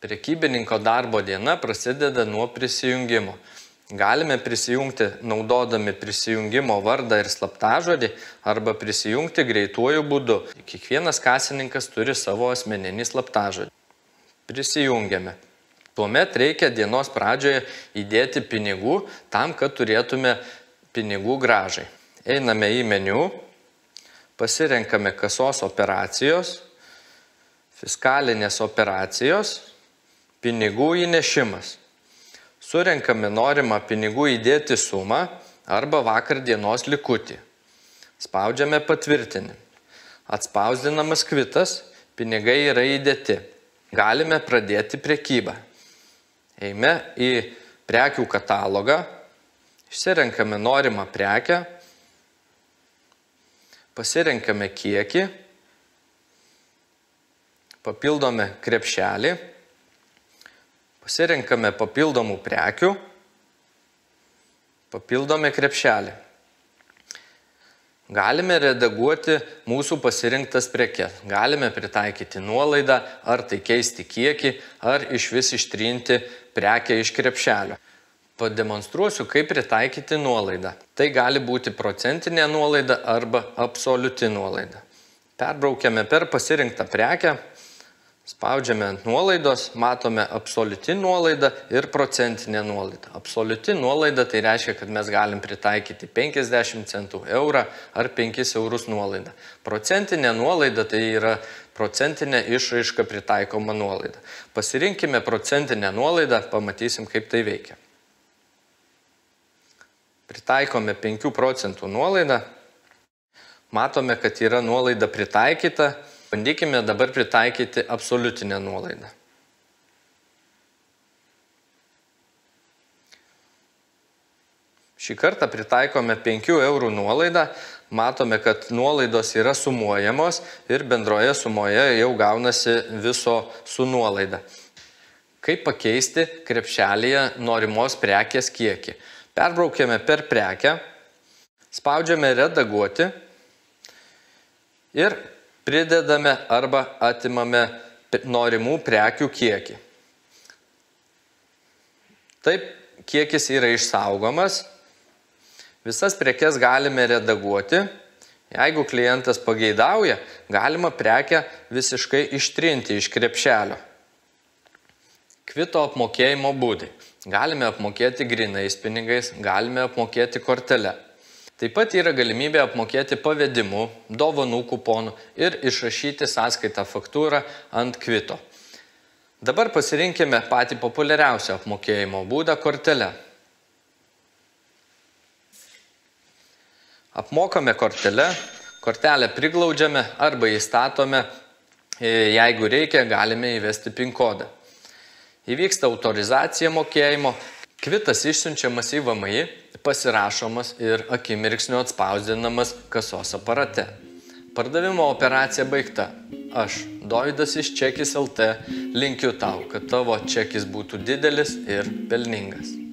Prekybininko darbo diena prasideda nuo prisijungimo. Galime prisijungti naudodami prisijungimo vardą ir slaptažodį arba prisijungti greituoju būdu. Kiekvienas kasininkas turi savo asmeninį slaptažodį. Prisijungiame. Tuomet reikia dienos pradžioje įdėti pinigų tam, kad turėtume pinigų grąžai. Einame į meniu, pasirenkame kasos operacijos, fiskalinės operacijos, pinigų įnešimas. Surenkame norimą pinigų įdėti sumą arba vakar dienos likutį. Spaudžiame patvirtinti. Atspausdinamas kvitas, pinigai yra įdėti. Galime pradėti prekybą. Eime į prekių katalogą, išsirenkame norimą prekę, pasirenkame kiekį, papildome krepšelį, pasirenkame papildomų prekių, papildome krepšelį. Galime redaguoti mūsų pasirinktas prekes. Galime pritaikyti nuolaidą, ar tai keisti kiekį, ar išvis ištrinti prekę iš krepšelio. Pademonstruosiu, kaip pritaikyti nuolaidą. Tai gali būti procentinė nuolaida arba absoliuti nuolaida. Perbraukiame per pasirinktą prekę, spaudžiame ant nuolaidos, matome absoliuti nuolaida ir procentinė nuolaida. Absoliuti nuolaida tai reiškia, kad mes galim pritaikyti 50 centų, eurą ar 5 eurus nuolaidą. Procentinė nuolaida tai yra procentinė išraiška pritaikoma nuolaida. Pasirinkime procentinę nuolaidą, pamatysim, kaip tai veikia. Pritaikome 5 procentų nuolaidą. Matome, kad yra nuolaida pritaikyta. Bandykime dabar pritaikyti absoliutinę nuolaidą. Šį kartą pritaikome 5 eurų nuolaidą. Matome, kad nuolaidos yra sumuojamos ir bendroje sumoje jau gaunasi viso su nuolaida. Kaip pakeisti krepšelėje norimos prekės kiekį? Perbraukėme per prekę, spaudžiame redaguoti ir pridedame arba atimame norimų prekių kiekį. Taip, kiekis yra išsaugomas. Visas prekes galime redaguoti. Jeigu klientas pageidauja, galima prekę visiškai ištrinti iš krepšelio. Kvito apmokėjimo būdai. Galime apmokėti grynais pinigais, galime apmokėti kortele. Taip pat yra galimybė apmokėti pavedimu, dovanų kuponų ir išrašyti sąskaitą faktūrą ant kvito. Dabar pasirinkime patį populiariausią apmokėjimo būdą – kortelę. Apmokame kortelę, kortelę priglaudžiame arba įstatome, jeigu reikia, galime įvesti PIN kodą. Įvyksta autorizacija mokėjimo, kvitas išsiunčiamas į VMI, pasirašomas ir akimirksniu atspausdinamas kasos aparate. Pardavimo operacija baigta. Aš, Dovydas iš Čekis LT, linkiu tau, kad tavo čekis būtų didelis ir pelningas.